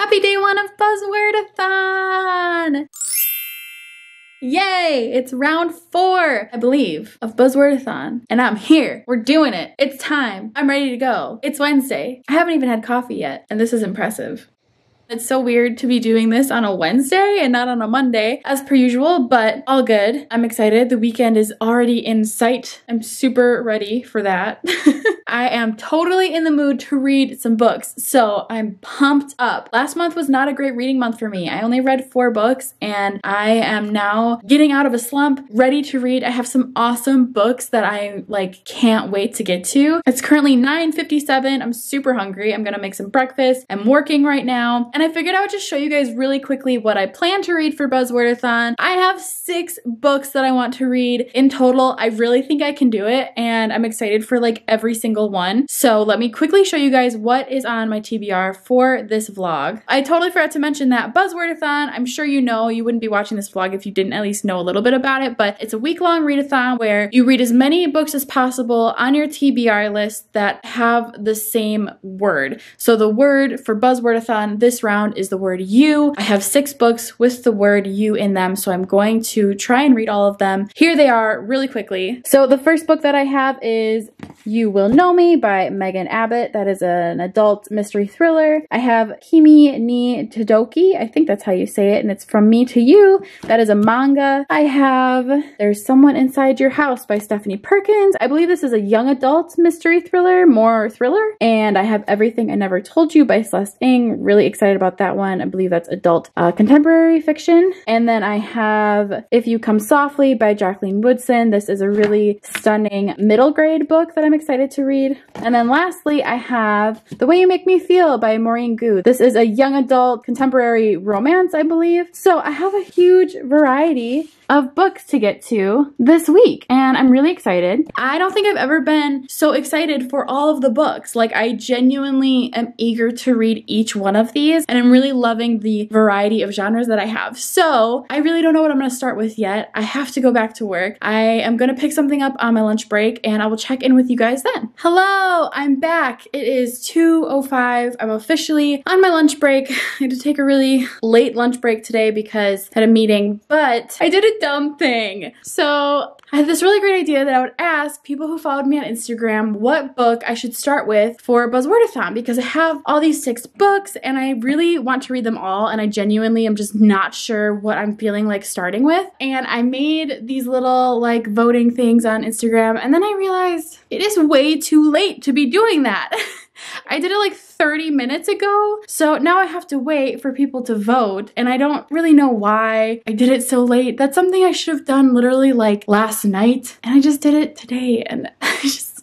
Happy day one of Buzzwordathon! Yay! It's round 4, I believe, of Buzzwordathon. And I'm here. We're doing it. It's time. I'm ready to go. It's Wednesday. I haven't even had coffee yet, and this is impressive. It's so weird to be doing this on a Wednesday and not on a Monday, as per usual, but all good. I'm excited. The weekend is already in sight. I'm super ready for that. I am totally in the mood to read some books, so I'm pumped up. Last month was not a great reading month for me. I only read 4 books, and I am now getting out of a slump, ready to read. I have some awesome books that I can't wait to get to. It's currently 9:57. I'm super hungry. I'm gonna make some breakfast. I'm working right now, and I figured I would just show you guys really quickly what I plan to read for Buzzwordathon. I have 6 books that I want to read in total. I really think I can do it, and I'm excited for every single one. So let me quickly show you guys what is on my TBR for this vlog. I totally forgot to mention that Buzzwordathon, I'm sure you know, you wouldn't be watching this vlog if you didn't at least know a little bit about it, but it's a week-long readathon where you read as many books as possible on your TBR list that have the same word. So the word for Buzzwordathon this round is the word you. I have 6 books with the word you in them, so I'm going to try and read all of them. Here they are really quickly. So the first book that I have is You Will Know Me by Megan Abbott. That is an adult mystery thriller. I have Kimi ni Todoki. I think that's how you say it, and it's From Me to You. That is a manga. I have There's Someone Inside Your House by Stephanie Perkins. I believe this is a young adult mystery thriller, more thriller. And I have Everything I Never Told You by Celeste Ng. Really excited about that one. I believe that's adult contemporary fiction. And then I have If You Come Softly by Jacqueline Woodson. This is a really stunning middle grade book that I'm excited to read. And then lastly, I have The Way You Make Me Feel by Maureen Gu. This is a young adult contemporary romance, I believe. So I have a huge variety of books to get to this week, and I'm really excited. I don't think I've ever been so excited for all of the books. I genuinely am eager to read each one of these, and I'm really loving the variety of genres that I have. So I really don't know what I'm gonna start with yet. I have to go back to work. I am gonna pick something up on my lunch break, and I will check in with you guys then. Hello, I'm back. It is 2:05. I'm officially on my lunch break. I had to take a really late lunch break today because I had a meeting, but I did a dumb thing. So I had this really great idea that I would ask people who followed me on Instagram what book I should start with for Buzzwordathon, because I have all these 6 books and I really want to read them all, and I genuinely am just not sure what I'm feeling like starting with. And I made these little voting things on Instagram, and then I realized it is way too late to be doing that. I did it 30 minutes ago, so now I have to wait for people to vote, and I don't really know why I did it so late. That's something I should have done literally last night, and I just did it today, and I just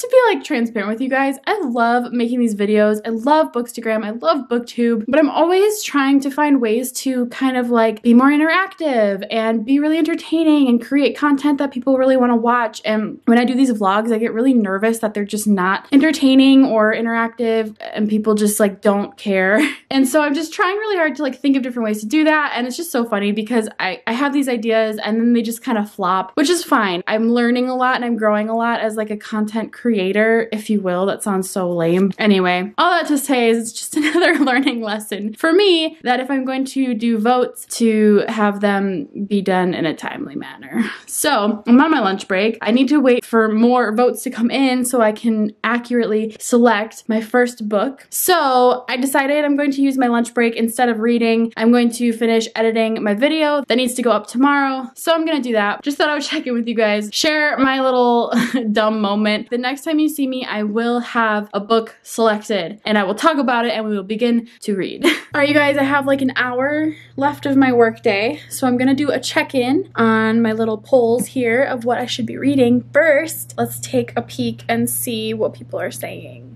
to be transparent with you guys, I love making these videos. I love Bookstagram, I love BookTube, but I'm always trying to find ways to kind of be more interactive and be really entertaining and create content that people really want to watch. And when I do these vlogs, I get really nervous that they're just not entertaining or interactive and people just don't care. And so I'm just trying really hard to think of different ways to do that, and it's just so funny because I have these ideas and then they just kind of flop, which is fine. I'm learning a lot and I'm growing a lot as a content creator, if you will. That sounds so lame. Anyway, all that to say is it's just another learning lesson for me that if I'm going to do votes, to have them be done in a timely manner. So I'm on my lunch break. I need to wait for more votes to come in so I can accurately select my first book. So I decided I'm going to use my lunch break. Instead of reading, I'm going to finish editing my video that needs to go up tomorrow. So I'm gonna do that. Just thought I would check in with you guys, share my little dumb moment. The next time you see me, I will have a book selected and I will talk about it and we will begin to read. All right, you guys, I have an hour left of my work day, so I'm gonna do a check-in on my little polls here of what I should be reading. First, let's take a peek and see what people are saying.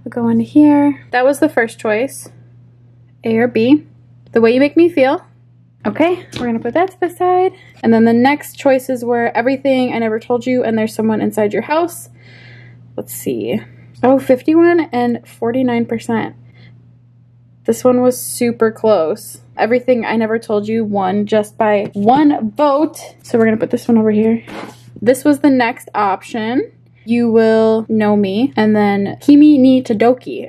We'll go into here. That was the first choice, A or B. The Way You Make Me Feel. Okay, we're gonna put that to the side. And then the next choices were Everything I Never Told You and There's Someone Inside Your House. Let's see. Oh, 51 and 49%. This one was super close. Everything I Never Told You won just by 1 vote. So we're gonna put this one over here. This was the next option. You Will Know Me, and then Kimi ni Todoki.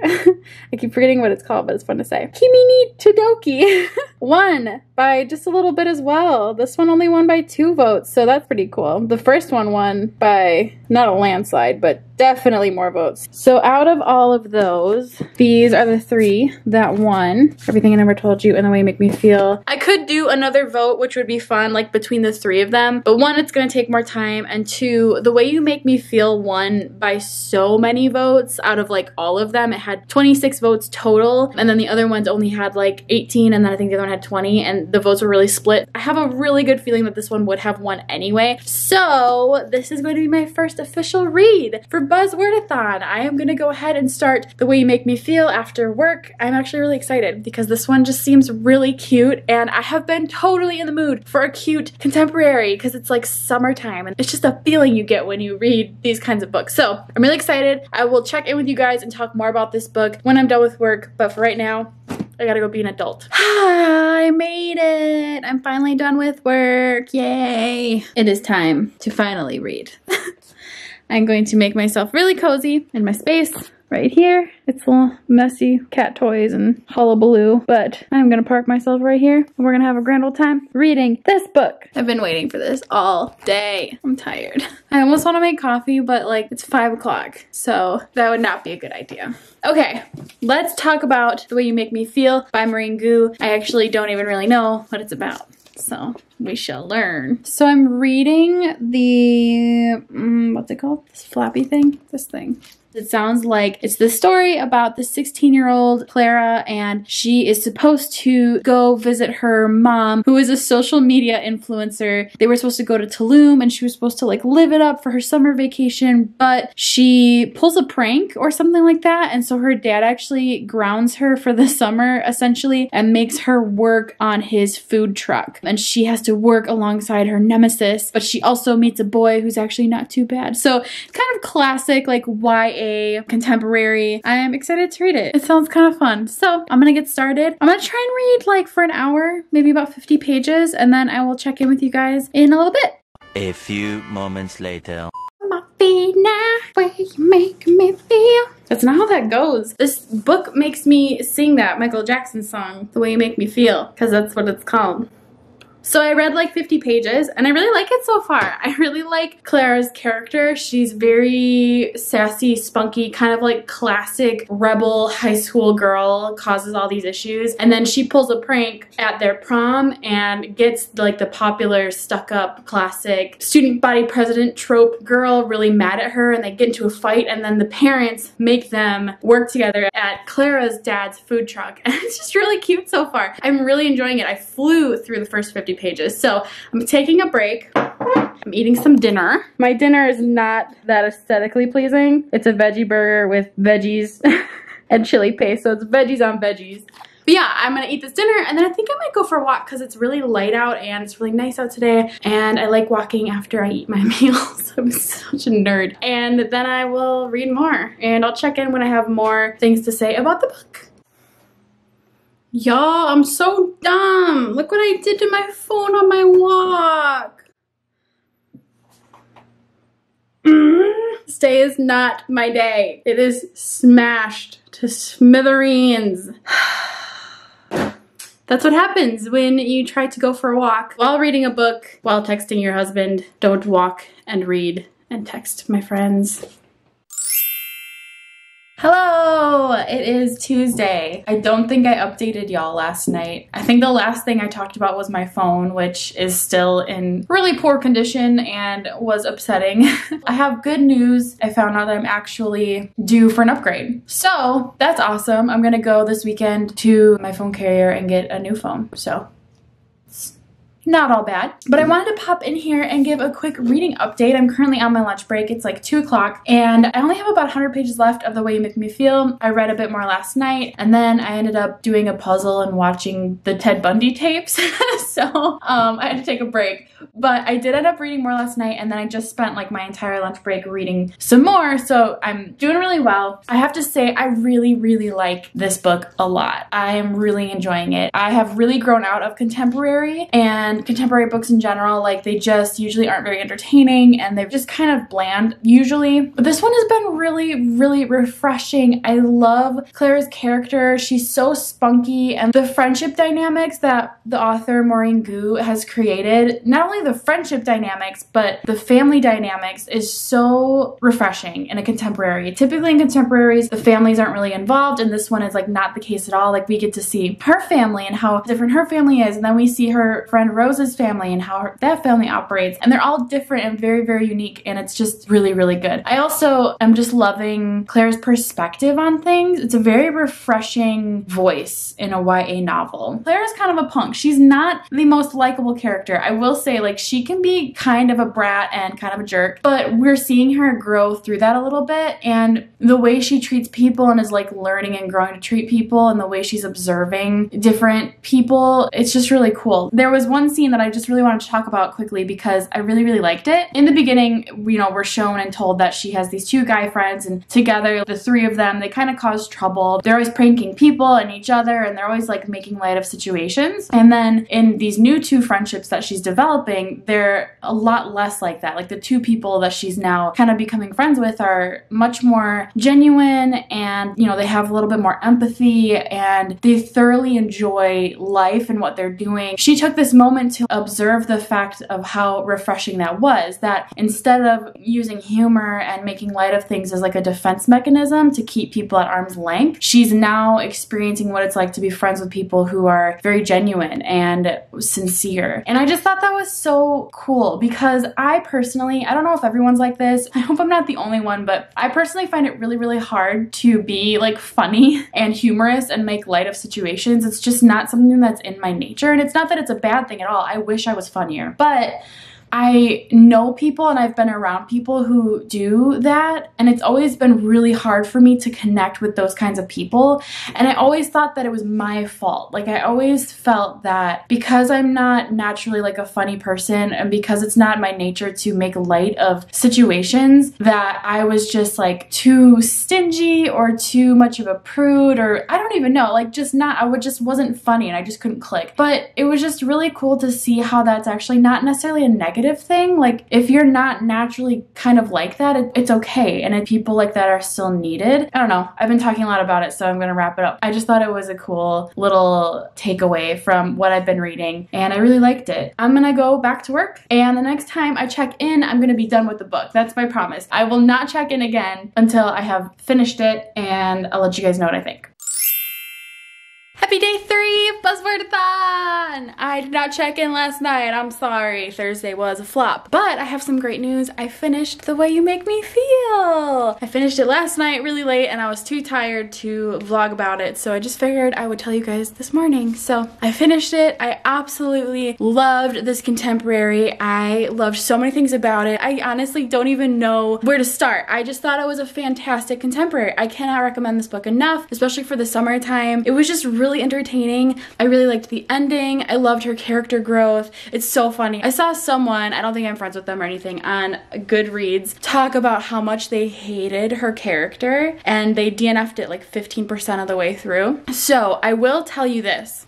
I keep forgetting what it's called, but it's fun to say. Kimi ni Todoki won by just a little bit as well. This one only won by 2 votes, so that's pretty cool. The first one won by not a landslide, but definitely more votes. So out of all of those, these are the 3 that won. Everything I Never Told You and The Way You Make Me Feel. I could do another vote, which would be fun, like between the 3 of them, but 1, it's gonna take more time, and 2, The Way You Make Me Feel won by so many votes out of like all of them. It had 26 votes total, and then the other ones only had like 18, and then I think the other one had 20, and the votes were really split. I have a really good feeling that this one would have won anyway. So this is going to be my first official read for Buzzwordathon. I am gonna go ahead and start The Way You Make Me Feel after work. I'm actually really excited because this one just seems really cute, and I have been totally in the mood for a cute contemporary because it's like summertime, and it's just a feeling you get when you read these kinds of books. So I'm really excited. I will check in with you guys and talk more about this book when I'm done with work, but for right now, I gotta go be an adult. I made it! I'm finally done with work, yay! It is time to finally read. I'm going to make myself really cozy in my space right here. It's a little messy, cat toys and hullabaloo, but I'm gonna park myself right here and we're gonna have a grand old time reading this book. I've been waiting for this all day. I'm tired. I almost want to make coffee, but like it's 5 o'clock, so that would not be a good idea. Okay, let's talk about The Way You Make Me Feel by Marine Gu. I actually don't even really know what it's about, so we shall learn. So I'm reading the, what's it called? This flappy thing? This thing. It sounds like it's the story about the 16-year-old Clara, and she is supposed to go visit her mom, who is a social media influencer. They were supposed to go to Tulum, and she was supposed to like live it up for her summer vacation, but she pulls a prank or something like that, and so her dad actually grounds her for the summer, essentially, and makes her work on his food truck. And she has to work alongside her nemesis, but she also meets a boy who's actually not too bad. So kind of classic, like YA contemporary. I am excited to read it. It sounds kind of fun. So I'm gonna get started. I'm gonna try and read like for an hour, maybe about 50 pages, and then I will check in with you guys in a little bit. A few moments later. My feet now, way you make me feel. That's not how that goes. This book makes me sing that Michael Jackson song, The Way You Make Me Feel, because that's what it's called. So I read like 50 pages and I really like it so far. I really like Clara's character. She's very sassy, spunky, kind of like classic rebel high school girl, causes all these issues. And then she pulls a prank at their prom and gets like the popular stuck-up classic student body president trope girl really mad at her, and they get into a fight, and then the parents make them work together at Clara's dad's food truck. And it's just really cute so far. I'm really enjoying it. I flew through the first 50 pages. So I'm taking a break. I'm eating some dinner. My dinner is not that aesthetically pleasing. It's a veggie burger with veggies and chili paste. So it's veggies on veggies. But yeah, I'm gonna eat this dinner, and then I think I might go for a walk because it's really light out and it's really nice out today, and I like walking after I eat my meals. I'm such a nerd. And then I will read more, and I'll check in when I have more things to say about the book. Y'all, I'm so dumb. Look what I did to my phone on my walk. Today is not my day. It is smashed to smithereens. That's what happens when you try to go for a walk while reading a book, while texting your husband. Don't walk and read and text, my friends. Hello, it is Tuesday. I don't think I updated y'all last night. I think the last thing I talked about was my phone, which is still in really poor condition and was upsetting. I have good news. I found out that I'm actually due for an upgrade. So that's awesome. I'm gonna go this weekend to my phone carrier and get a new phone. So not all bad, but I wanted to pop in here and give a quick reading update. I'm currently on my lunch break. It's like 2 o'clock, and I only have about 100 pages left of The Way You Make Me Feel. I read a bit more last night, and then I ended up doing a puzzle and watching the Ted Bundy tapes. So I had to take a break, but I did end up reading more last night, and then I just spent like my entire lunch break reading some more, so I'm doing really well. I have to say, I really, really like this book a lot. I am really enjoying it. I have really grown out of contemporary, and and contemporary books in general, like they just usually aren't very entertaining and they're just kind of bland usually. But this one has been really, really refreshing. I love Claire's character. She's so spunky, and the friendship dynamics that the author Maureen Gu has created, not only the friendship dynamics, but the family dynamics is so refreshing in a contemporary. Typically in contemporaries, the families aren't really involved, and this one is like not the case at all. Like we get to see her family and how different her family is, and then we see her friend Rose's family and how that family operates, and they're all different and very, very unique, and it's just really, really good. I also am just loving Claire's perspective on things. It's a very refreshing voice in a YA novel. Claire is kind of a punk. She's not the most likable character. I will say, like, she can be kind of a brat and kind of a jerk, but we're seeing her grow through that a little bit, and the way she treats people and is like learning and growing to treat people, and the way she's observing different people, it's just really cool. There was one scene that I just really wanted to talk about quickly because I really, really liked it. In the beginning, you know, we're shown and told that she has these two guy friends, and together, the three of them, they kind of cause trouble. They're always pranking people and each other, and they're always like making light of situations. And then in these new two friendships that she's developing, they're a lot less like that. Like the two people that she's now kind of becoming friends with are much more genuine, and you know, they have a little bit more empathy, and they thoroughly enjoy life and what they're doing. She took this moment to observe the fact of how refreshing that was, that instead of using humor and making light of things as like a defense mechanism to keep people at arm's length, she's now experiencing what it's like to be friends with people who are very genuine and sincere. And I just thought that was so cool because I personally, I don't know if everyone's like this, I hope I'm not the only one, but I personally find it really, really hard to be like funny and humorous and make light of situations. It's just not something that's in my nature, and it's not that it's a bad thing at all. I wish I was funnier, but I know people and I've been around people who do that, and it's always been really hard for me to connect with those kinds of people, and I always thought that it was my fault. Like I always felt that because I'm not naturally like a funny person, and because it's not my nature to make light of situations, that I was just like too stingy or too much of a prude, or I don't even know, like just not, I just wasn't funny and I just couldn't click. But it was just really cool to see how that's actually not necessarily a negative thing. Like if you're not naturally kind of like that, it's okay, and people like that are still needed. I don't know, I've been talking a lot about it, so I'm gonna wrap it up. I just thought it was a cool little takeaway from what I've been reading, and I really liked it. I'm gonna go back to work, and the next time I check in, I'm gonna be done with the book. That's my promise. I will not check in again until I have finished it, and I'll let you guys know what I think. Happy day 3 of Buzzwordathon! I did not check in last night. I'm sorry. Thursday was a flop. But I have some great news. I finished The Way You Make Me Feel. I finished it last night really late, and I was too tired to vlog about it, so I just figured I would tell you guys this morning. So I finished it. I absolutely loved this contemporary. I loved so many things about it. I honestly don't even know where to start. I just thought it was a fantastic contemporary. I cannot recommend this book enough, especially for the summertime. It was just really entertaining. I really liked the ending. I loved her character growth. It's so funny. I saw someone, I don't think I'm friends with them or anything, on Goodreads talk about how much they hated her character, and they DNF'd it like 15% of the way through. So I will tell you this.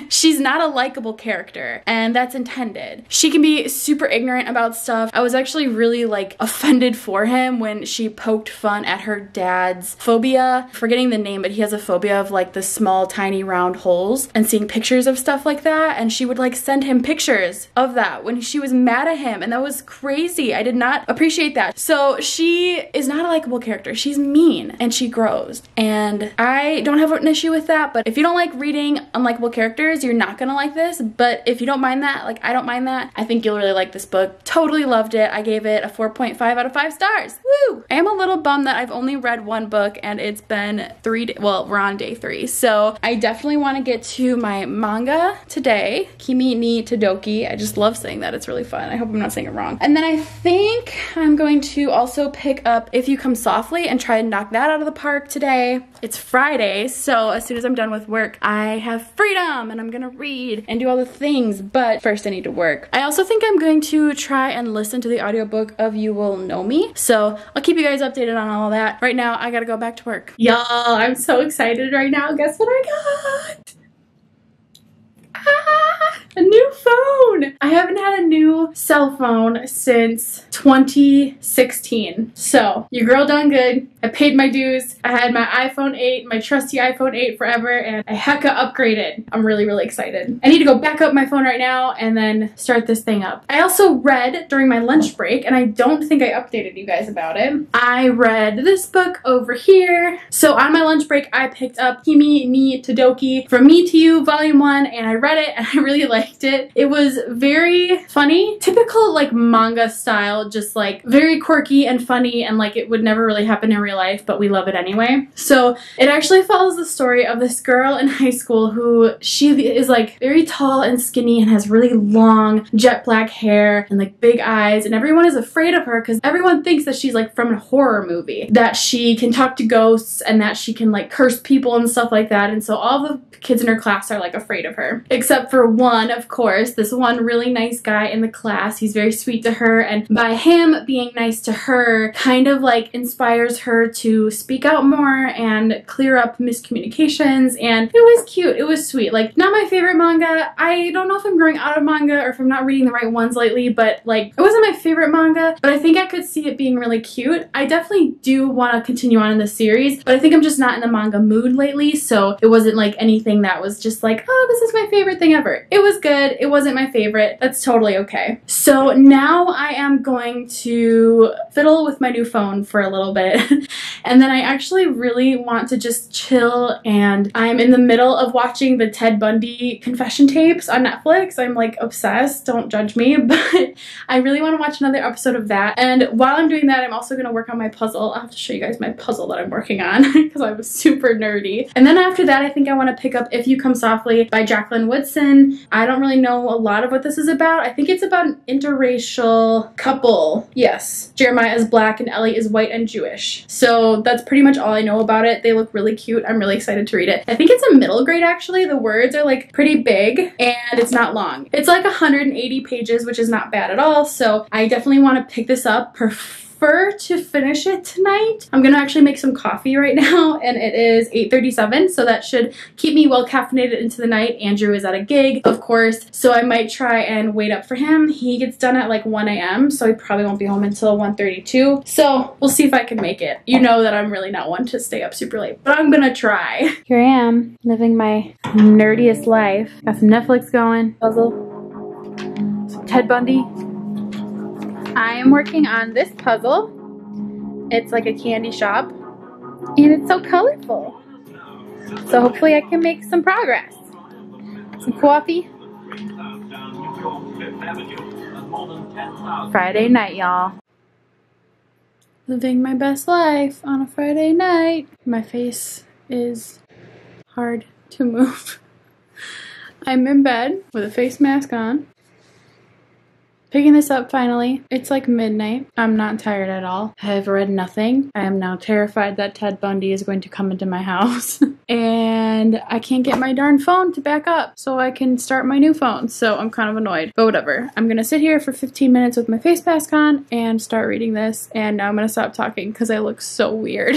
She's not a likable character, and that's intended. She can be super ignorant about stuff. I was actually really like offended for him when she poked fun at her dad's phobia. Forgetting the name, but he has a phobia of like the small tiny round holes, and seeing pictures of stuff like that, and she would like send him pictures of that when she was mad at him, and that was crazy. I did not appreciate that. So she is not a likable character. She's mean, and she grows, and I don't have an issue with that. But if you don't like reading unlikable characters, you're not gonna like this. But if you don't mind that, like I don't mind that, I think you'll really like this book. Totally loved it. I gave it a 4.5 out of 5 stars. Woo! I am a little bummed that I've only read one book, and it's been 3 days, well, we're on day 3, so I definitely want to get to my manga today, Kimi ni Todoki. I just love saying that. It's really fun. I hope I'm not saying it wrong. And then I think I'm going to also pick up If You Come Softly and try and knock that out of the park today. It's Friday, so as soon as I'm done with work, I have freedom, and I'm gonna read and do all the things, but first I need to work. I also think I'm going to try and listen to the audiobook of You Will Know Me, so I'll keep you guys updated on all of that. Right now, I gotta go back to work. Y'all, I'm so excited right now. Guess what I got? A new phone! I haven't had a new cell phone since 2016. So, your girl done good. I paid my dues. I had my iPhone 8, my trusty iPhone 8 forever, and I hecka upgraded. I'm really, really excited. I need to go back up my phone right now and then start this thing up. I also read during my lunch break, and I don't think I updated you guys about it. I read this book over here. So on my lunch break, I picked up Kimi ni Todoki From Me to You, Volume 1, and I read it and I really liked it. It was very funny, typical like manga style, just like very quirky and funny, and like it would never really happen in real life, but we love it anyway. So it actually follows the story of this girl in high school who she is like very tall and skinny and has really long jet black hair and like big eyes, and everyone is afraid of her because everyone thinks that she's like from a horror movie, that she can talk to ghosts and that she can like curse people and stuff like that. And so all the kids in her class are like afraid of her, except for one, of course, this one really nice guy in the class. He's very sweet to her, and by him being nice to her kind of like inspires her to speak out more and clear up miscommunications. And it was cute, it was sweet. Like, not my favorite manga. I don't know if I'm growing out of manga or if I'm not reading the right ones lately, but like it wasn't my favorite manga, but I think I could see it being really cute. I definitely do want to continue on in the series, but I think I'm just not in the manga mood lately, so it wasn't like anything that was just like, oh, this is my favorite thing ever. It was good, it wasn't my favorite. That's totally okay. So now I am going to fiddle with my new phone for a little bit and then I actually really want to just chill, and I'm in the middle of watching the Ted Bundy confession tapes on Netflix. I'm like obsessed, don't judge me, but I really want to watch another episode of that. And while I'm doing that, I'm also going to work on my puzzle. I'll have to show you guys my puzzle that I'm working on because I was super nerdy. And then after that, I think I want to pick up If You Come Softly by Jacqueline Woodson. I don't really know a lot of what this is about. I think it's about an interracial couple. Yes. Jeremiah is black and Ellie is white and Jewish. So that's pretty much all I know about it. They look really cute. I'm really excited to read it. I think it's a middle grade actually. The words are like pretty big and it's not long. It's like 180 pages, which is not bad at all. So I definitely want to pick this up. Prefer to finish it tonight. I'm gonna actually make some coffee right now, and it is 8:37, so that should keep me well caffeinated into the night. Andrew is at a gig, of course, so I might try and wait up for him. He gets done at like 1 a.m, so he probably won't be home until 1:32. So we'll see if I can make it. You know that I'm really not one to stay up super late, but I'm gonna try. Here I am, living my nerdiest life. Got some Netflix going, puzzle, some Ted Bundy. I am working on this puzzle. It's like a candy shop and it's so colorful. So hopefully I can make some progress. Some coffee. Friday night, y'all. Living my best life on a Friday night. My face is hard to move. I'm in bed with a face mask on. Picking this up finally. It's like midnight. I'm not tired at all. I have read nothing. I am now terrified that Ted Bundy is going to come into my house. And I can't get my darn phone to back up so I can start my new phone. So I'm kind of annoyed. But whatever. I'm gonna sit here for 15 minutes with my face mask on and start reading this. And now I'm gonna stop talking because I look so weird.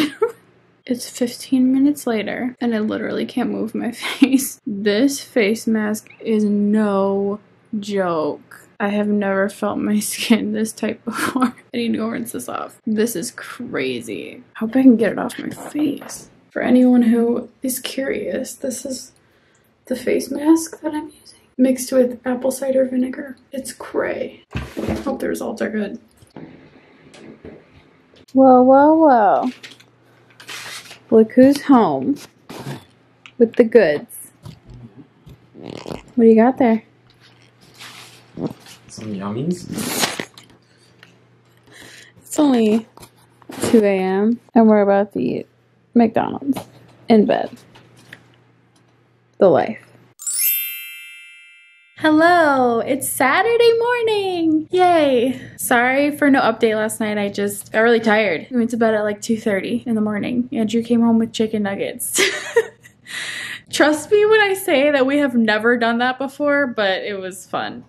It's 15 minutes later and I literally can't move my face. This face mask is no joke. I have never felt my skin this tight before. I need to go rinse this off. This is crazy. I hope I can get it off my face. For anyone who is curious, this is the face mask that I'm using, mixed with apple cider vinegar. It's cray. Hope the results are good. Whoa, whoa, whoa. Look who's home with the goods. What do you got there? Some yummies. It's only 2 a.m. and we're about to eat McDonald's in bed. The life. Hello, it's Saturday morning. Yay. Sorry for no update last night. I just got really tired. We went to bed at like 2:30 in the morning. Andrew came home with chicken nuggets. Trust me when I say that we have never done that before, but it was fun.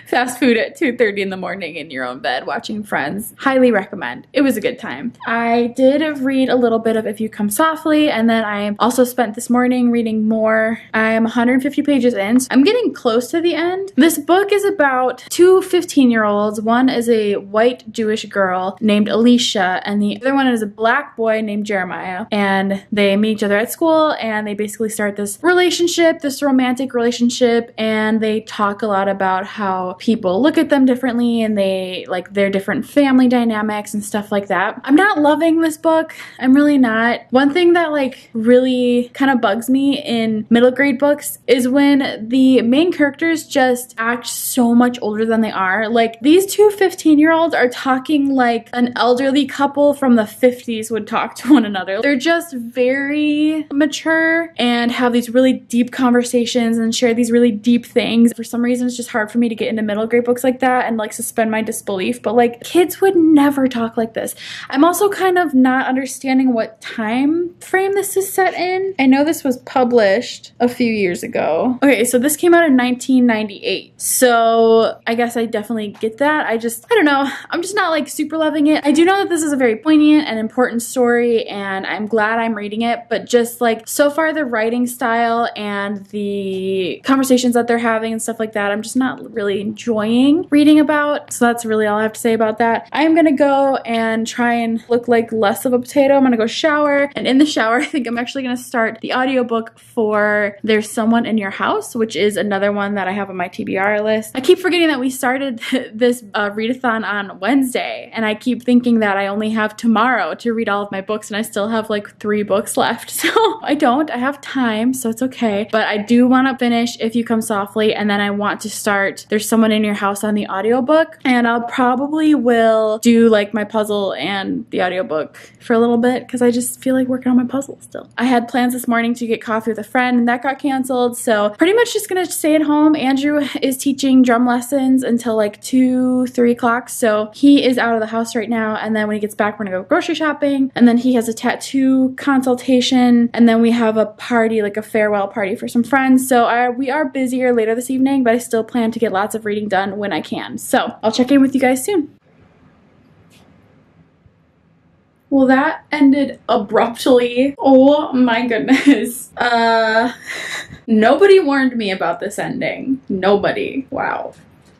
fast food at 2:30 in the morning in your own bed watching Friends. Highly recommend. It was a good time. I did read a little bit of If You Come Softly, and then I also spent this morning reading more. I'm 150 pages in, so I'm getting close to the end. This book is about two 15-year-olds. One is a white Jewish girl named Alicia, and the other one is a black boy named Jeremiah. And they meet each other at school, and they basically start this relationship, this romantic relationship, and they talk a lot about how people look at them differently, and they like their different family dynamics and stuff like that. I'm not loving this book. I'm really not. One thing that like really kind of bugs me in middle grade books is when the main characters just act so much older than they are. Like these two 15-year-olds are talking like an elderly couple from the 50s would talk to one another. They're just very mature and have these really deep conversations and share these really deep things. For some reason, it's just hard for me to get into middle grade books like that and like suspend my disbelief, but like kids would never talk like this. I'm also kind of not understanding what time frame this is set in. I know this was published a few years ago. Okay, so this came out in 1998. So I guess I definitely get that. I don't know. I'm just not like super loving it. I do know that this is a very poignant and important story, and I'm glad I'm reading it, but just like so far the writing style and the conversations that they're having and stuff like that, I'm just not really enjoying reading about. So that's really all I have to say about that. I'm gonna go and try and look like less of a potato. I'm gonna go shower, and in the shower I think I'm actually gonna start the audiobook for There's Someone in Your House, which is another one that I have on my TBR list. I keep forgetting that we started this readathon on Wednesday, and I keep thinking that I only have tomorrow to read all of my books, and I still have like 3 books left. So I don't. I have time, so it's okay. But I do want to finish If You Come Softly, and then I want to start There's Someone in Your House on the audiobook, and I'll probably will do like my puzzle and the audiobook for a little bit because I just feel like working on my puzzle still. I had plans this morning to get coffee with a friend, and that got canceled, so pretty much just gonna stay at home. Andrew is teaching drum lessons until like 2-3 o'clock, so he is out of the house right now, and then when he gets back we're gonna go grocery shopping, and then he has a tattoo consultation, and then we have a party, like a farewell party for some friends. So we are busier later this evening, but I still plan to get lots of reading done when I can. So I'll check in with you guys soon. Well, that ended abruptly. Oh my goodness. Nobody warned me about this ending. Nobody. Wow.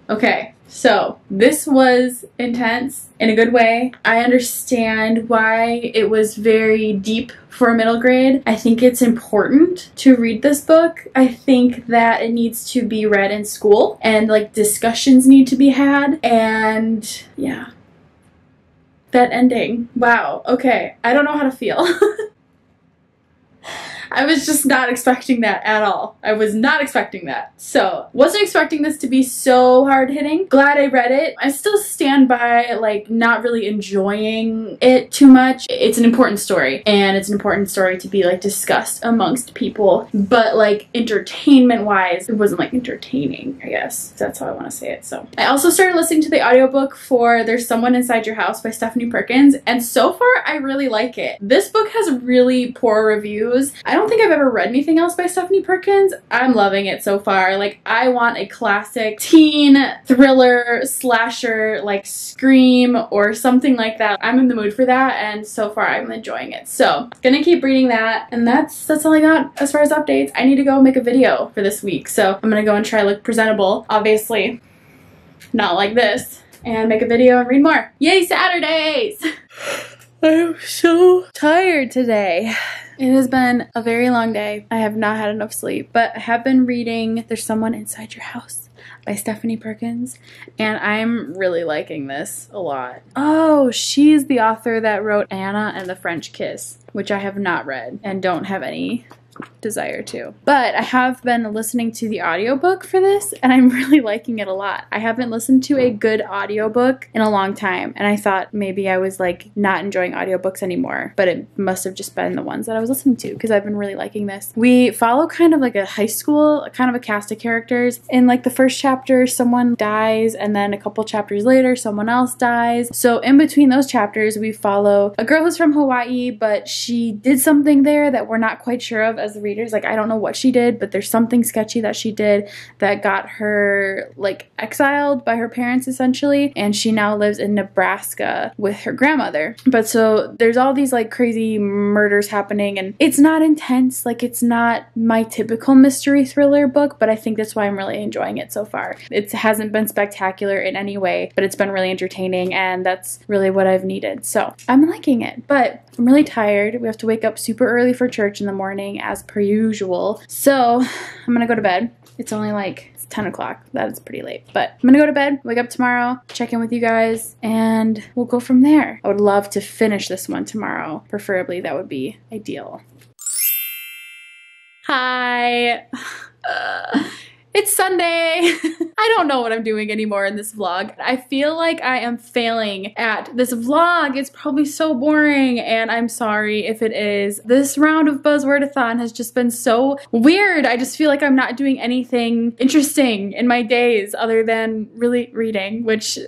Okay, so this was intense in a good way. I understand why it was very deep for a middle grade. I think it's important to read this book. I think that it needs to be read in school, and like discussions need to be had, and yeah. That ending. Wow. Okay. I don't know how to feel. I was just not expecting that at all. I was not expecting that. So, wasn't expecting this to be so hard-hitting. Glad I read it. I still stand by, like, not really enjoying it too much. It's an important story, and it's an important story to be, like, discussed amongst people. But, like, entertainment-wise, it wasn't, like, entertaining, I guess. That's how I want to say it, so. I also started listening to the audiobook for There's Someone Inside Your House by Stephanie Perkins, and so far, I really like it. This book has really poor reviews. I don't think I've ever read anything else by Stephanie Perkins. I'm loving it so far. Like, I want a classic teen thriller slasher, like Scream or something like that. I'm in the mood for that, and so far I'm enjoying it. So, gonna keep reading that, and that's all I got as far as updates. I need to go make a video for this week, so I'm gonna go and try to look presentable. Obviously, not like this, and make a video and read more. Yay, Saturdays! I'm so tired today. It has been a very long day. I have not had enough sleep, but I have been reading There's Someone Inside Your House by Stephanie Perkins, and I'm really liking this a lot. Oh, she's the author that wrote Anna and the French Kiss, which I have not read and don't have any desire to. But I have been listening to the audiobook for this, and I'm really liking it a lot. I haven't listened to a good audiobook in a long time, and I thought maybe I was like not enjoying audiobooks anymore, but it must have just been the ones that I was listening to because I've been really liking this. We follow kind of like a high school, kind of a cast of characters. In like the first chapter, someone dies, and then a couple chapters later, someone else dies. So in between those chapters, we follow a girl who's from Hawaii, but she did something there that we're not quite sure of as the readers. Like, I don't know what she did, but there's something sketchy that she did that got her like exiled by her parents essentially, and she now lives in Nebraska with her grandmother. But so there's all these like crazy murders happening, and it's not intense. Like, it's not my typical mystery thriller book, but I think that's why I'm really enjoying it so far. It hasn't been spectacular in any way, but it's been really entertaining, and that's really what I've needed. So I'm liking it, but I'm really tired. We have to wake up super early for church in the morning as per usual. So I'm gonna go to bed. It's only like 10 o'clock. That's pretty late, but I'm gonna go to bed, wake up tomorrow, check in with you guys, and we'll go from there. I would love to finish this one tomorrow. Preferably, that would be ideal. Hi. It's Sunday. I don't know what I'm doing anymore in this vlog. I feel like I am failing at this vlog. It's probably so boring, and I'm sorry if it is. This round of Buzzwordathon has just been so weird. I just feel like I'm not doing anything interesting in my days other than really reading, which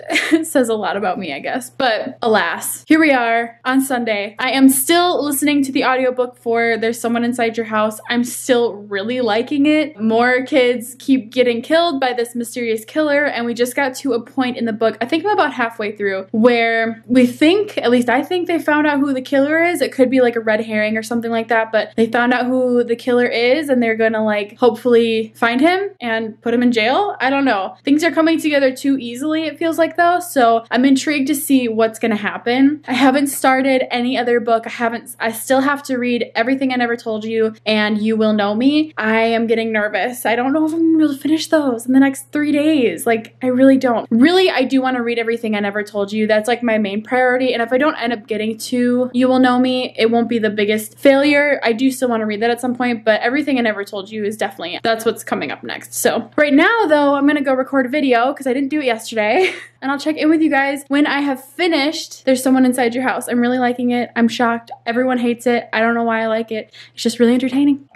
says a lot about me, I guess. But alas, here we are on Sunday. I am still listening to the audiobook for There's Someone Inside Your House. I'm still really liking it. More kids keep getting killed by this mysterious killer, and we just got to a point in the book, I think I'm about halfway through, where we think, at least I think, they found out who the killer is. It could be like a red herring or something like that, but they found out who the killer is, and they're gonna like hopefully find him and put him in jail. I don't know. Things are coming together too easily, it feels like, though, so I'm intrigued to see what's gonna happen. I haven't started any other book. I still have to read Everything I Never Told You and You Will Know Me. I am getting nervous. I don't know if I'm gonna be able to finish those in the next 3 days. Like, I really don't. Really, I do want to read Everything I Never Told You. That's like my main priority, and if I don't end up getting to You Will Know Me, it won't be the biggest failure. I do still want to read that at some point, but Everything I Never Told You is definitely, that's what's coming up next. So right now, though, I'm gonna go record a video because I didn't do it yesterday, and I'll check in with you guys when I have finished There's Someone Inside Your House. I'm really liking it. I'm shocked. Everyone hates it. I don't know why I like it. It's just really entertaining.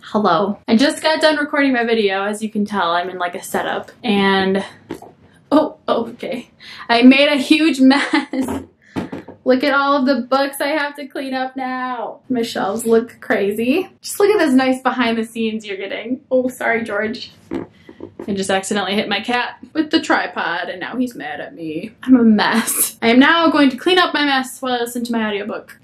Hello. I just got done recording my video. As you can tell, I'm in like a setup, and okay. I made a huge mess. Look at all of the books I have to clean up now. My shelves look crazy. Just look at this nice behind the scenes you're getting. Oh, sorry, George. I just accidentally hit my cat with the tripod, and now he's mad at me. I'm a mess. I am now going to clean up my mess while I listen to my audiobook.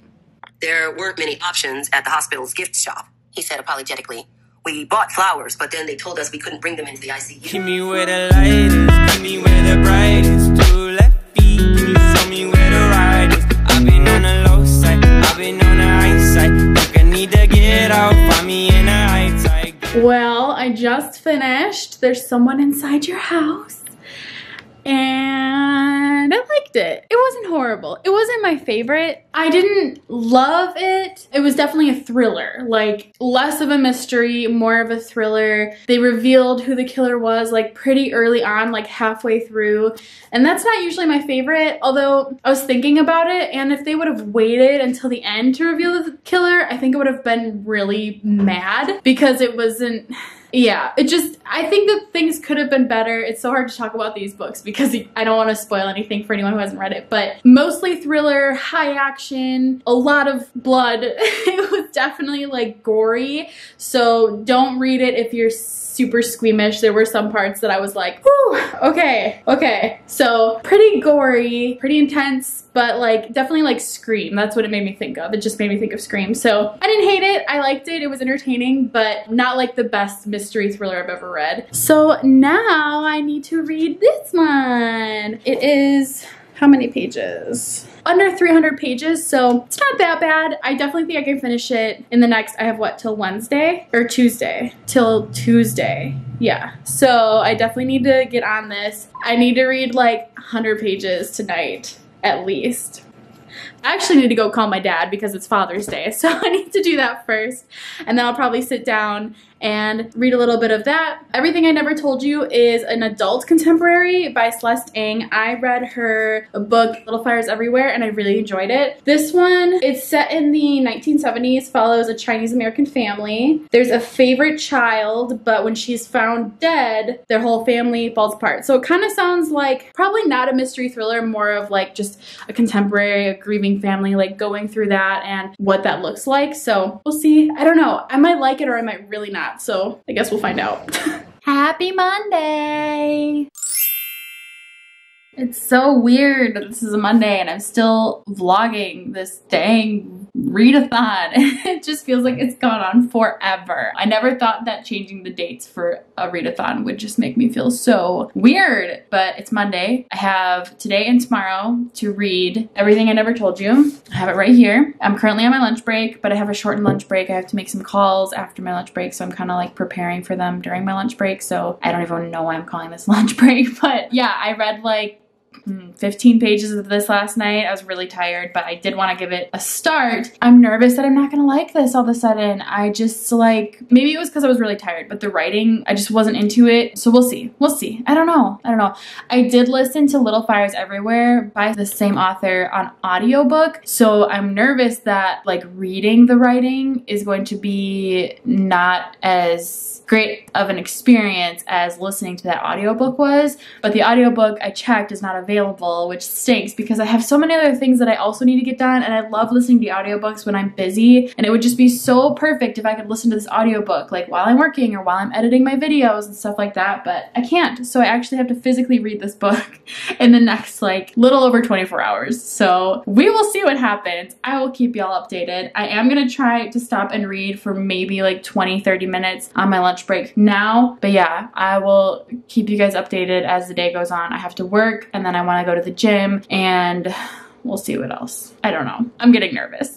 There weren't many options at the hospital's gift shop, he said apologetically. We bought flowers, but then they told us we couldn't bring them into the ICU. Keep me where the light is, keep me where the brightest. Two left feet, can you show me where the ride is? I've been on the low side, I've been on the high side. Think I need to get out, find me in the high tide. Well, I just finished There's Someone Inside Your House, and I liked it. It wasn't horrible. It wasn't my favorite. I didn't love it. It was definitely a thriller, like less of a mystery, more of a thriller. They revealed who the killer was like pretty early on, like halfway through, and that's not usually my favorite, although I was thinking about it, and if they would have waited until the end to reveal the killer, I think I would have been really mad because it wasn't. Yeah, I think that things could have been better. It's so hard to talk about these books because I don't want to spoil anything for anyone who hasn't read it, but mostly thriller, high action, a lot of blood. It was definitely like gory, so don't read it if you're super squeamish. There were some parts that I was like, whew, okay. So pretty gory, pretty intense, but like definitely like Scream. That's what it made me think of. It just made me think of Scream. So I didn't hate it. I liked it. It was entertaining, but not like the best mystery thriller I've ever read. So now I need to read this one. It is, how many pages? Under 300 pages, so it's not that bad. I definitely think I can finish it in the next, I have what, till Wednesday? Or Tuesday? Till Tuesday, yeah. So I definitely need to get on this. I need to read like 100 pages tonight, at least. I actually need to go call my dad because it's Father's Day, so I need to do that first. And then I'll probably sit down and read a little bit of that. Everything I Never Told You is an adult contemporary by Celeste Ng. I read her book Little Fires Everywhere and I really enjoyed it. This one, it's set in the 1970s, follows a Chinese American family. There's a favorite child, but when she's found dead, their whole family falls apart. So it kind of sounds like probably not a mystery thriller, more of like just a contemporary, a grieving family, like going through that and what that looks like. So we'll see. I don't know. I might like it or I might really not. So I guess we'll find out. Happy Monday! It's so weird that this is a Monday and I'm still vlogging this dang readathon. It just feels like it's gone on forever. I never thought that changing the dates for a readathon would just make me feel so weird, but it's Monday. I have today and tomorrow to read Everything I Never Told You. I have it right here. I'm currently on my lunch break, but I have a shortened lunch break. I have to make some calls after my lunch break, so I'm kind of like preparing for them during my lunch break, so I don't even know why I'm calling this lunch break, but yeah, I read like 15 pages of this last night. I was really tired, but I did want to give it a start. I'm nervous that I'm not gonna like this all of a sudden. I just like, maybe it was because I was really tired, but the writing, I just wasn't into it. So we'll see. We'll see. I don't know. I did listen to Little Fires Everywhere by the same author on audiobook. So I'm nervous that like reading the writing is going to be not as great of an experience as listening to that audiobook was, but the audiobook I checked is not available, which stinks because I have so many other things that I also need to get done, and I love listening to audiobooks when I'm busy, and it would just be so perfect if I could listen to this audiobook like while I'm working or while I'm editing my videos and stuff like that, but I can't. So I actually have to physically read this book in the next like little over 24 hours. So we will see what happens. I will keep y'all updated. I am gonna try to stop and read for maybe like 20-30 minutes on my lunch break now, but yeah, I will keep you guys updated as the day goes on. I have to work and then I want to go to the gym and we'll see what else. I don't know. I'm getting nervous.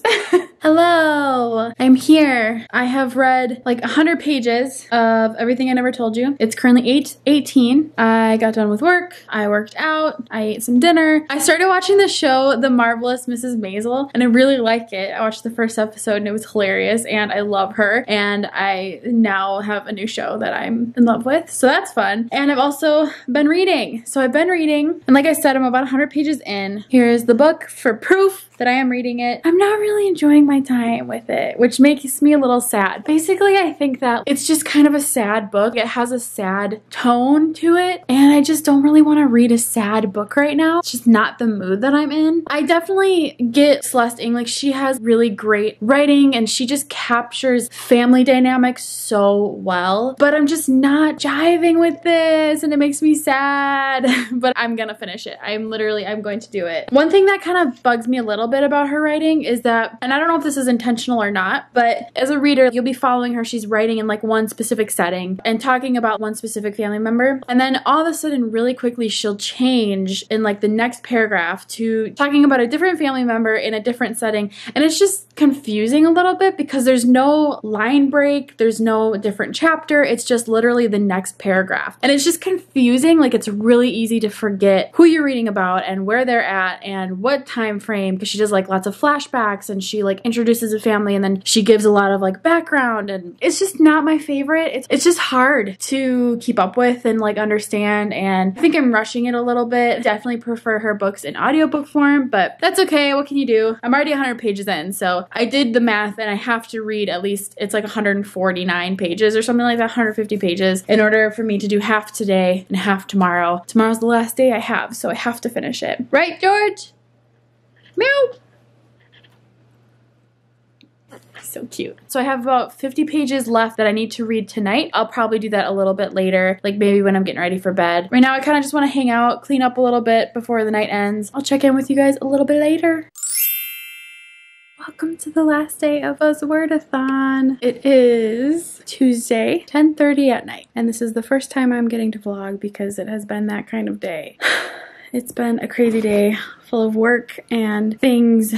Hello, I'm here. I have read like 100 pages of Everything I Never Told You. It's currently 8:18. I got done with work. I worked out. I ate some dinner. I started watching the show, The Marvelous Mrs. Maisel, and I really like it. I watched the first episode and it was hilarious and I love her. And I now have a new show that I'm in love with. So that's fun. And I've also been reading. So I've been reading, and like I said, I'm about 100 pages in. Here's the book for proof that I am reading it. I'm not really enjoying my time with it, which makes me a little sad. Basically, I think that it's just kind of a sad book. It has a sad tone to it, and I just don't really want to read a sad book right now. It's just not the mood that I'm in. I definitely get Celeste Ng. Like, she has really great writing, and she just captures family dynamics so well, but I'm just not jiving with this, and it makes me sad, but I'm gonna finish it. I'm going to do it. One thing that kind of bugs me a little bit about her writing is that, and I don't know if this is intentional or not, but as a reader, you'll be following her. She's writing in like one specific setting and talking about one specific family member, and then all of a sudden really quickly she'll change in like the next paragraph to talking about a different family member in a different setting, and it's just confusing a little bit because there's no line break, there's no different chapter, it's just literally the next paragraph, and it's just confusing. Like, it's really easy to forget who you're reading about and where they're at and what time frame, because she does like lots of flashbacks and she like introduces a family and then she gives a lot of like background, and it's just not my favorite. It's just hard to keep up with and like understand, and I think I'm rushing it a little bit. Definitely prefer her books in audiobook form, but that's okay. What can you do? I'm already 100 pages in, so I did the math and I have to read at least, it's like 149 pages or something like that, 150 pages in order for me to do half today and half tomorrow. Tomorrow's the last day I have, so I have to finish it. Right, George? Meow! So cute. So I have about 50 pages left that I need to read tonight. I'll probably do that a little bit later, like maybe when I'm getting ready for bed. Right now I kind of just want to hang out, clean up a little bit before the night ends. I'll check in with you guys a little bit later. Welcome to the last day of Buzzwordathon. It is Tuesday, 10:30 at night, and this is the first time I'm getting to vlog because it has been that kind of day. It's been a crazy day full of work and things,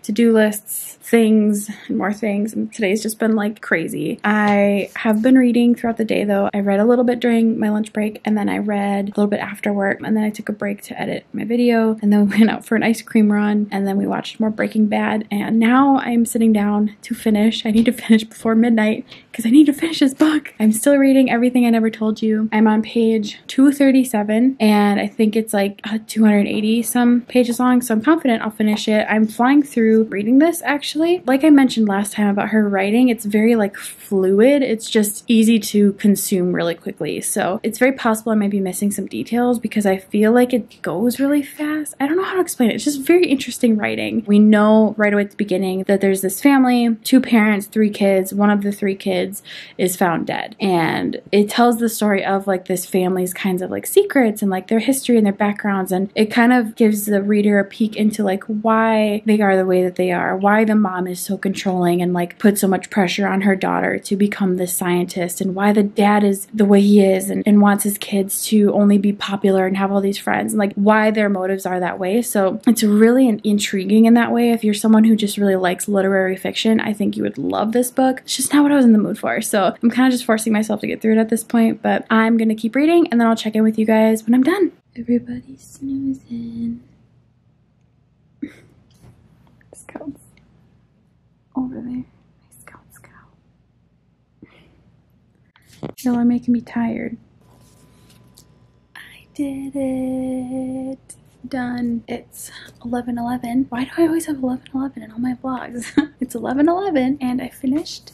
to-do lists, things and more things. And today's just been like crazy. I have been reading throughout the day though. I read a little bit during my lunch break, and then I read a little bit after work, and then I took a break to edit my video, and then we went out for an ice cream run, and then we watched more Breaking Bad, and now I'm sitting down to finish. I need to finish before midnight because I need to finish this book. I'm still reading Everything I Never Told You. I'm on page 237, and I think it's like 280 some pages long, so I'm confident I'll finish it. I'm flying through reading this actually. Like I mentioned last time about her writing, it's very like fluid. It's just easy to consume really quickly. So it's very possible I might be missing some details because I feel like it goes really fast. I don't know how to explain it. It's just very interesting writing. We know right away at the beginning that there's this family, 2 parents, 3 kids. One of the 3 kids is found dead. And it tells the story of like this family's kinds of like secrets and like their history and their backgrounds. And it kind of gives the reader a peek into like why they are the way that they are, why the mom is so controlling and like put so much pressure on her daughter to become this scientist, and why the dad is the way he is and wants his kids to only be popular and have all these friends, and like why their motives are that way. So it's really intriguing in that way. If you're someone who just really likes literary fiction, I think you would love this book. It's just not what I was in the mood for. So I'm kind of just forcing myself to get through it at this point, but I'm going to keep reading and then I'll check in with you guys when I'm done. Everybody's snoozing. Scouts over there. My scout. Y'all are making me tired. I did it. Done. It's 11:11. Why do I always have 11:11 in all my vlogs? It's 11:11 and I finished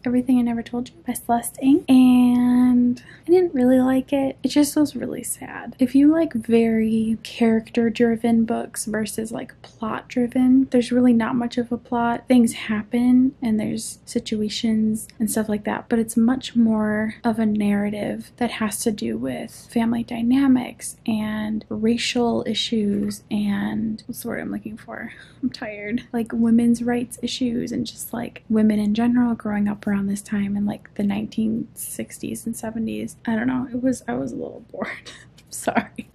Everything I Never Told You by Celeste Ng, and I didn't really like it. It just was really sad. If you like very character-driven books versus like plot-driven, there's really not much of a plot. Things happen and there's situations and stuff like that, but it's much more of a narrative that has to do with family dynamics and racial issues and what's the word I'm looking for? I'm tired. Like women's rights issues and just like women in general growing up around this time in like the 1960s and 70s. I don't know. I was a little bored. Sorry.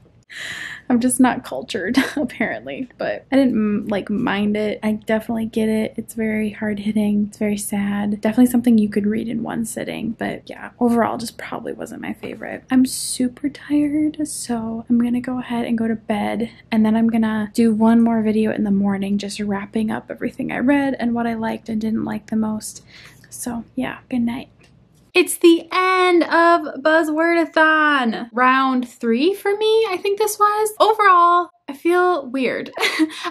I'm just not cultured apparently, but I didn't like mind it. I definitely get it. It's very hard hitting. It's very sad. Definitely something you could read in one sitting, but yeah, overall just probably wasn't my favorite. I'm super tired, so I'm gonna go ahead and go to bed, and then I'm gonna do one more video in the morning just wrapping up everything I read and what I liked and didn't like the most. So yeah, good night. It's the end of Buzzwordathon Round 3 for me, I think this was. Overall, I feel weird.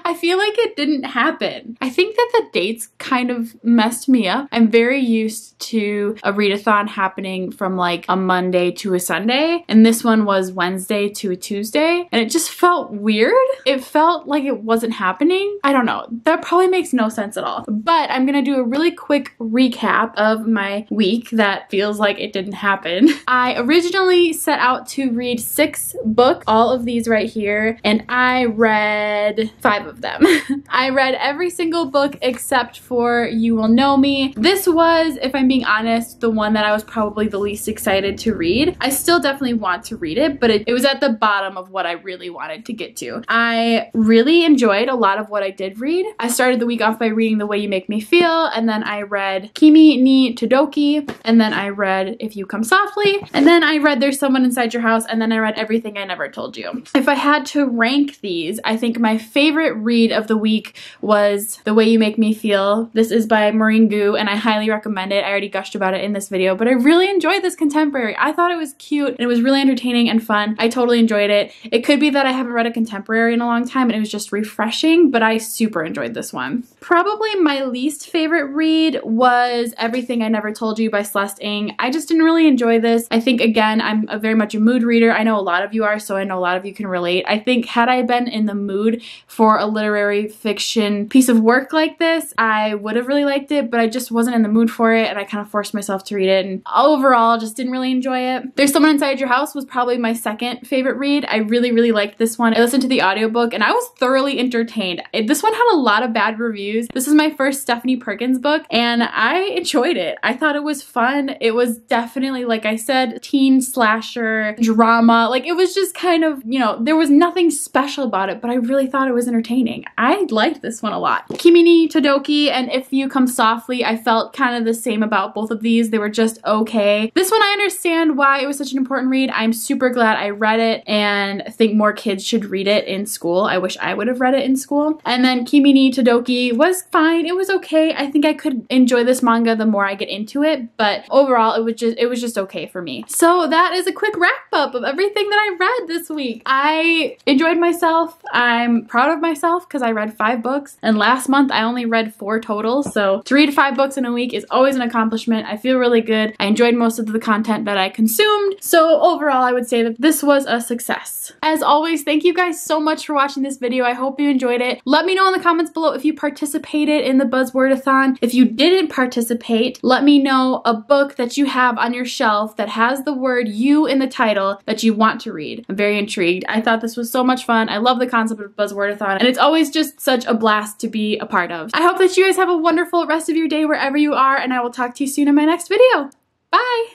I feel like it didn't happen. I think that the dates kind of messed me up. I'm very used to a readathon happening from like a Monday to a Sunday, and this one was Wednesday to a Tuesday, and it just felt weird. It felt like it wasn't happening. I don't know. That probably makes no sense at all. But I'm gonna do a really quick recap of my week that feels like it didn't happen. I originally set out to read 6 books, all of these right here, and I read 5 of them. I read every single book except for You Will Know Me. This was, if I'm being honest, the one that I was probably the least excited to read. I still definitely want to read it, but it was at the bottom of what I really wanted to get to. I really enjoyed a lot of what I did read. I started the week off by reading The Way You Make Me Feel, and then I read Kimi ni Todoki, and then I read If You Come Softly, and then I read There's Someone Inside Your House, and then I read Everything I Never Told You. If I had to rank these, I think my favorite read of the week was The Way You Make Me Feel. This is by Maureen Gu, and I highly recommend it. I already gushed about it in this video, but I really enjoyed this contemporary. I thought it was cute, and it was really entertaining and fun. I totally enjoyed it. It could be that I haven't read a contemporary in a long time, and it was just refreshing, but I super enjoyed this one. Probably my least favorite read was Everything I Never Told You by Celeste Ng. I just didn't really enjoy this. I think, again, I'm very much a mood reader. I know a lot of you are, so I know a lot of you can relate. I think had I been in the mood for a literary fiction piece of work like this, I would have really liked it, but I just wasn't in the mood for it, and I kind of forced myself to read it, and overall just didn't really enjoy it. There's Someone Inside Your House was probably my second favorite read. I really, really liked this one. I listened to the audiobook and I was thoroughly entertained. This one had a lot of bad reviews. This is my first Stephanie Perkins book, and I enjoyed it. I thought it was fun. It was definitely, like I said, teen slasher drama. Like, it was just kind of, you know, there was nothing special special about it, but I really thought it was entertaining. I liked this one a lot. Kimi ni Todoki and If You Come Softly, I felt kind of the same about both of these. They were just okay. This one I understand why it was such an important read. I'm super glad I read it and think more kids should read it in school. I wish I would have read it in school. And then Kimi ni Todoki was fine. It was okay. I think I could enjoy this manga the more I get into it, but overall it was just okay for me. So that is a quick wrap up of everything that I read this week. I enjoyed myself. I'm proud of myself because I read 5 books, and last month I only read 4 total, so to read 5 books in a week is always an accomplishment. I feel really good. I enjoyed most of the content that I consumed, so overall I would say that this was a success. As always, thank you guys so much for watching this video. I hope you enjoyed it. Let me know in the comments below if you participated in the Buzzwordathon. If you didn't participate, let me know a book that you have on your shelf that has the word "you" in the title that you want to read. I'm very intrigued. I thought this was so much fun. I love the concept of Buzzwordathon, and it's always just such a blast to be a part of. I hope that you guys have a wonderful rest of your day wherever you are, and I will talk to you soon in my next video. Bye!